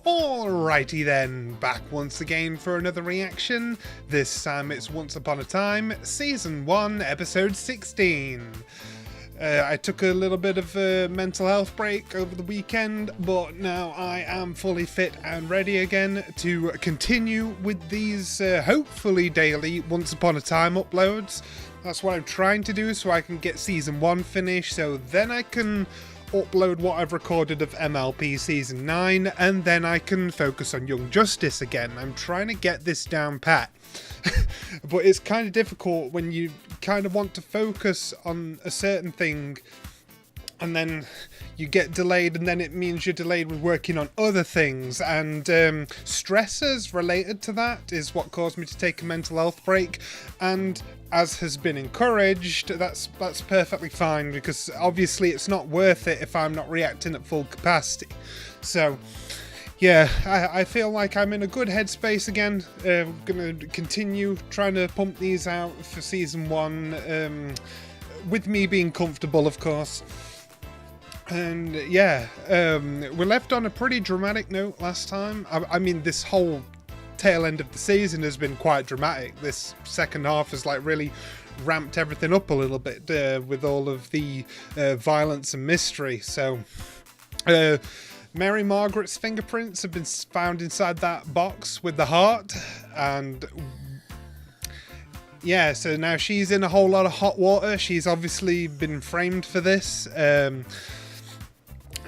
Alrighty then, back once again for another reaction. This time it's Once Upon a Time, Season 1, Episode 16. I took a little bit of a mental health break over the weekend, but now I am fully fit and ready again to continue with these hopefully daily Once Upon a Time uploads. That's what I'm trying to do so I can get Season 1 finished, so then I can upload what I've recorded of MLP Season 9, and then I can focus on Young Justice again. I'm trying to get this down pat. But it's kind of difficult when you kind of want to focus on a certain thing and then you get delayed, and then it means you're delayed with working on other things, and stressors related to that is what caused me to take a mental health break. And as has been encouraged, that's perfectly fine, because obviously it's not worth it if I'm not reacting at full capacity. So yeah, I feel like I'm in a good headspace again. I'm gonna continue trying to pump these out for Season 1, with me being comfortable, of course. And yeah, we left on a pretty dramatic note last time. I mean, this whole tail end of the season has been quite dramatic. This second half has like really ramped everything up a little bit with all of the violence and mystery. So Mary Margaret's fingerprints have been found inside that box with the heart, and yeah, so now she's in a whole lot of hot water. She's obviously been framed for this.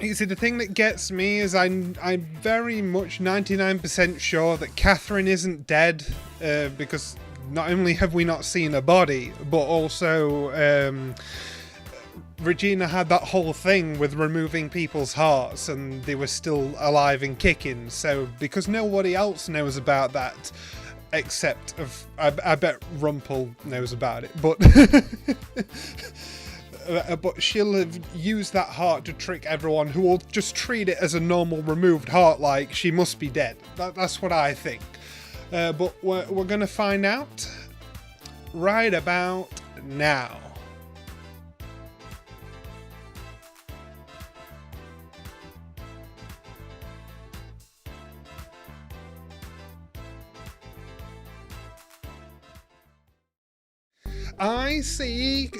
You see, the thing that gets me is I'm very much 99% sure that Catherine isn't dead, because not only have we not seen her body, but also Regina had that whole thing with removing people's hearts and they were still alive and kicking. So because nobody else knows about that, except I bet Rumpel knows about it, but but she'll have used that heart to trick everyone who will just treat it as a normal removed heart, like she must be dead. That's what I think. But we're gonna find out right about now. I see.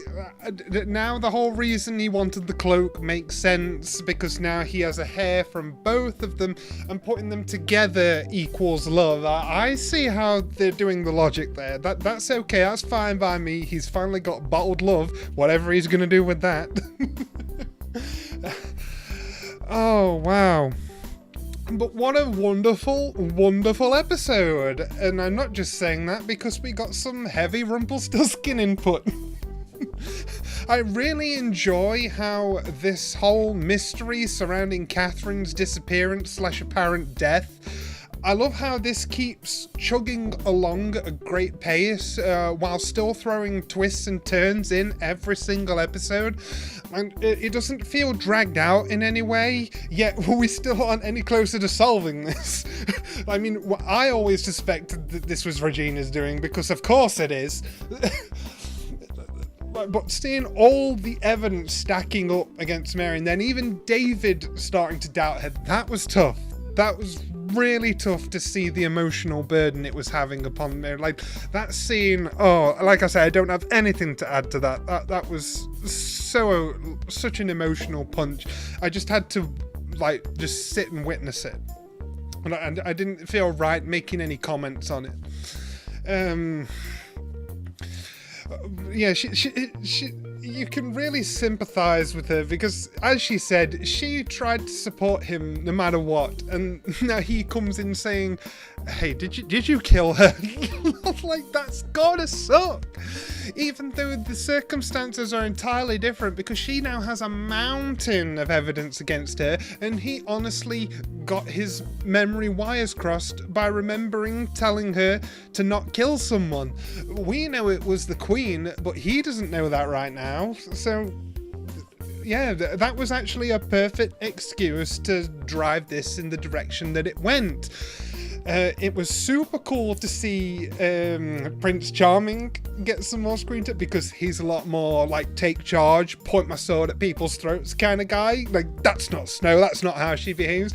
Now the whole reason he wanted the cloak makes sense, because now he has a hair from both of them, and putting them together equals love. I see how they're doing the logic there. That's okay. That's fine by me. He's finally got bottled love, whatever he's gonna do with that. Oh, wow. But what a wonderful, wonderful episode. And I'm not just saying that because we got some heavy Rumpelstiltskin input. I really enjoy how this whole mystery surrounding Catherine's disappearance / apparent death, I love how this keeps chugging along at a great pace while still throwing twists and turns in every single episode. And it doesn't feel dragged out in any way, yet we still aren't any closer to solving this. I mean, I always suspected that this was Regina's doing, because of course it is. But seeing all the evidence stacking up against Mary, and then even David starting to doubt her, that was tough. That was really tough to see the emotional burden it was having upon Mary. Like, that scene, oh, like I said, I don't have anything to add to that. That was such an emotional punch. I just had to, like, just sit and witness it. And I didn't feel right making any comments on it. Yeah, she you can really sympathize with her, because as she said, she tried to support him no matter what, and now he comes in saying, hey, did you kill her? Like, that's gotta suck, even though the circumstances are entirely different, because she now has a mountain of evidence against her, and he honestly got his memory wires crossed by remembering telling her to not kill someone. We know it was the Queen, but he doesn't know that right now. So yeah, that was actually a perfect excuse to drive this in the direction that it went. It was super cool to see Prince Charming get some more screen time, because he's a lot more like take charge, point my sword at people's throats kind of guy. Like, that's not Snow, that's not how she behaves.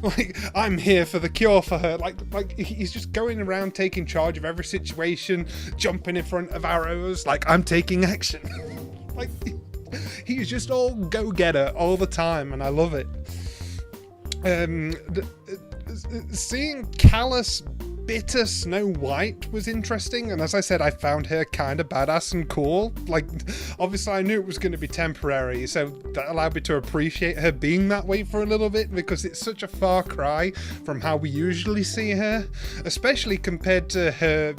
Like, I'm here for the cure for her. Like he's just going around taking charge of every situation, jumping in front of arrows. Like, I'm taking action. Like, he's just all go-getter all the time, and I love it. Seeing callous, bitter Snow White was interesting, and as I said, I found her kind of badass and cool. Like, obviously I knew it was going to be temporary, so that allowed me to appreciate her being that way for a little bit, because it's such a far cry from how we usually see her, especially compared to her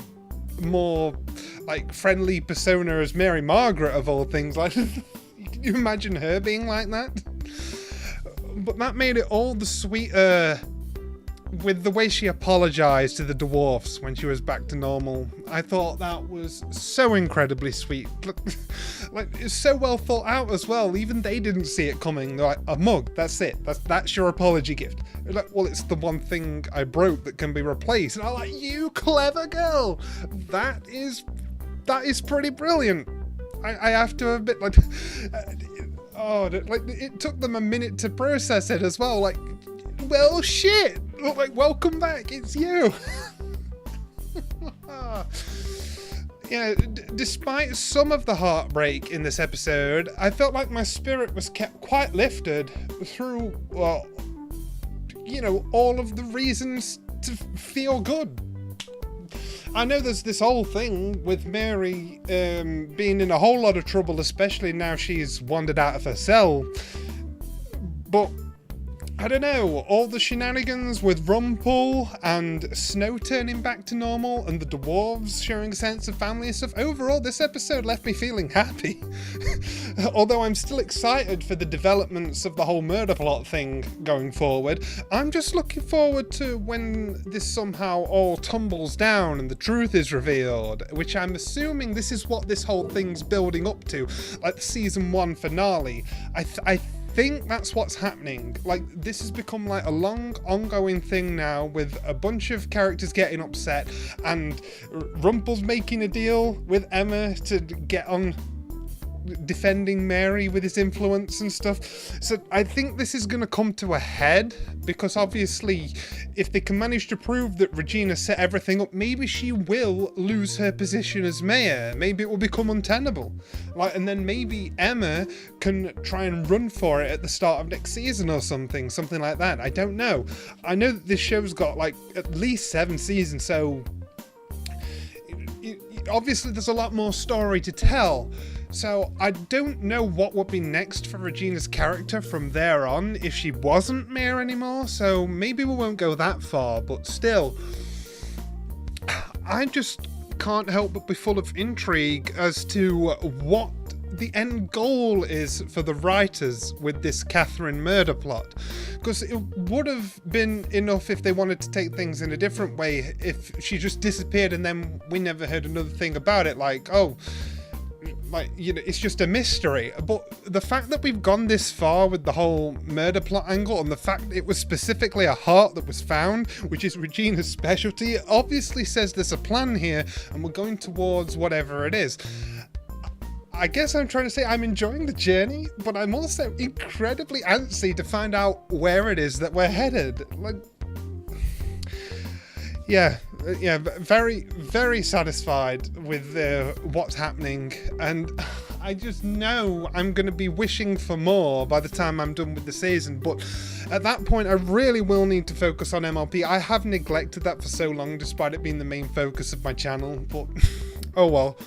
more like friendly persona as Mary Margaret of all things. Like, can you imagine her being like that? But that made it all the sweeter with the way she apologized to the dwarfs when she was back to normal. I thought that was so incredibly sweet. Like, it's so well thought out as well. Even they didn't see it coming. They're like, a mug, that's it. That's your apology gift. They're like, well, it's the one thing I broke that can be replaced. And I'm like, you clever girl. That is pretty brilliant. I have to admit, like, like, it took them a minute to process it as well. Like, well, shit. Like, welcome back. It's you. Yeah, despite some of the heartbreak in this episode, I felt like my spirit was kept quite lifted through, well, you know, all of the reasons to feel good. I know there's this whole thing with Mary being in a whole lot of trouble, especially now she's wandered out of her cell. But I don't know, all the shenanigans with Rumpel and Snow turning back to normal and the dwarves showing a sense of family and stuff, overall this episode left me feeling happy. Although I'm still excited for the developments of the whole murder plot thing going forward, I'm just looking forward to when this somehow all tumbles down and the truth is revealed, which I'm assuming this is what this whole thing's building up to, like the season 1 finale. I think that's what's happening. Like, this has become like a long ongoing thing now, with a bunch of characters getting upset and Rumpel's making a deal with Emma to get on defending Mary with his influence and stuff. So I think this is going to come to a head, because obviously if they can manage to prove that Regina set everything up, maybe she will lose her position as mayor. Maybe it will become untenable. Like, and then maybe Emma can try and run for it at the start of next season or something like that. I don't know. I know that this show's got like at least 7 seasons, so obviously there's a lot more story to tell. So I don't know what would be next for Regina's character from there on if she wasn't mayor anymore, so maybe we won't go that far, but still, I just can't help but be full of intrigue as to what the end goal is for the writers with this Catherine murder plot. Because it would have been enough if they wanted to take things in a different way, if she just disappeared and then we never heard another thing about it, like, oh, like, you know, it's just a mystery. But the fact that we've gone this far with the whole murder plot angle, and the fact it was specifically a heart that was found, which is Regina's specialty, it obviously says there's a plan here and we're going towards whatever it is. I guess I'm trying to say I'm enjoying the journey, but I'm also incredibly antsy to find out where it is that we're headed. Like, yeah, very, very satisfied with what's happening, and I just know I'm going to be wishing for more by the time I'm done with the season, but at that point I really will need to focus on MLP. I have neglected that for so long, despite it being the main focus of my channel, but oh well.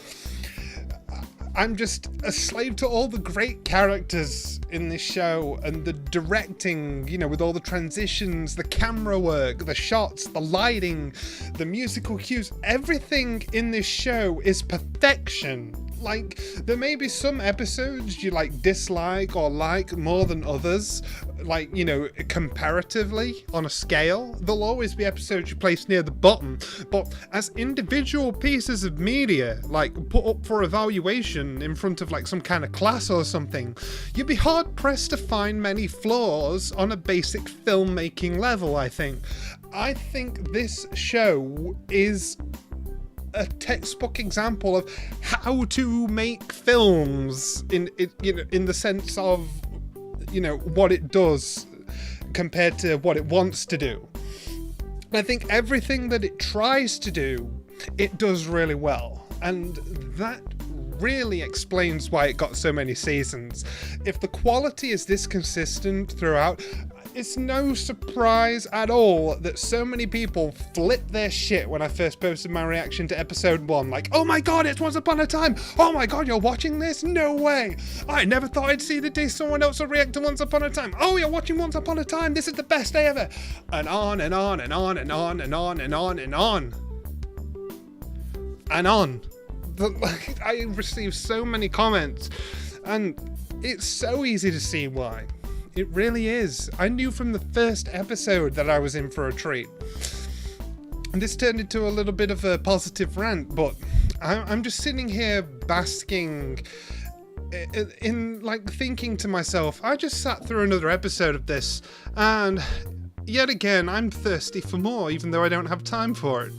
I'm just a slave to all the great characters in this show, and the directing, you know, with all the transitions, the camera work, the shots, the lighting, the musical cues. Everything in this show is perfection. Like, there may be some episodes you like dislike or like more than others, like, you know, comparatively on a scale. There'll always be episodes you place near the bottom, but as individual pieces of media, like put up for evaluation in front of like some kind of class or something, you'd be hard pressed to find many flaws on a basic filmmaking level. I think this show is a textbook example of how to make films in the sense of, you know, what it does compared to what it wants to do. I think everything that it tries to do, it does really well, and that really explains why it got so many seasons. If the quality is this consistent throughout, it's no surprise at all that so many people flipped their shit when I first posted my reaction to episode 1. Like, oh my god, it's Once Upon a Time! Oh my god, you're watching this? No way! I never thought I'd see the day someone else would react to Once Upon a Time. Oh, you're watching Once Upon a Time? This is the best day ever! And on and on and on and on and on and on and on. And on. I received so many comments, and it's so easy to see why. It really is. I knew from the first episode that I was in for a treat. And this turned into a little bit of a positive rant, but I'm just sitting here basking in like thinking to myself, I just sat through another episode of this, and yet again, I'm thirsty for more, even though I don't have time for it.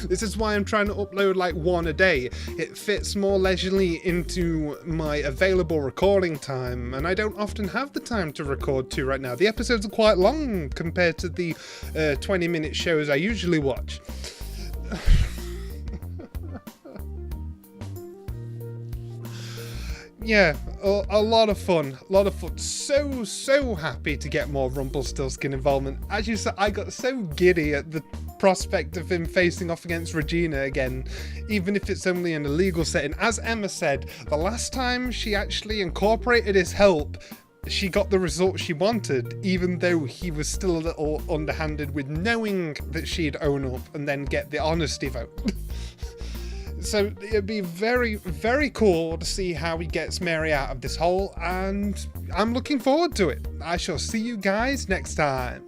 This is why I'm trying to upload like one a day. It fits more leisurely into my available recording time, and I don't often have the time to record 2 right now. The episodes are quite long compared to the 20-minute shows I usually watch. Yeah, a lot of fun, So happy to get more Rumpelstiltskin involvement. As you said, I got so giddy at the prospect of him facing off against Regina again, even if it's only in a legal setting. As Emma said, the last time she actually incorporated his help, she got the result she wanted, even though he was still a little underhanded with knowing that she'd own up and then get the honesty vote. So it'd be very, very cool to see how he gets Mary out of this hole, and I'm looking forward to it. I shall see you guys next time.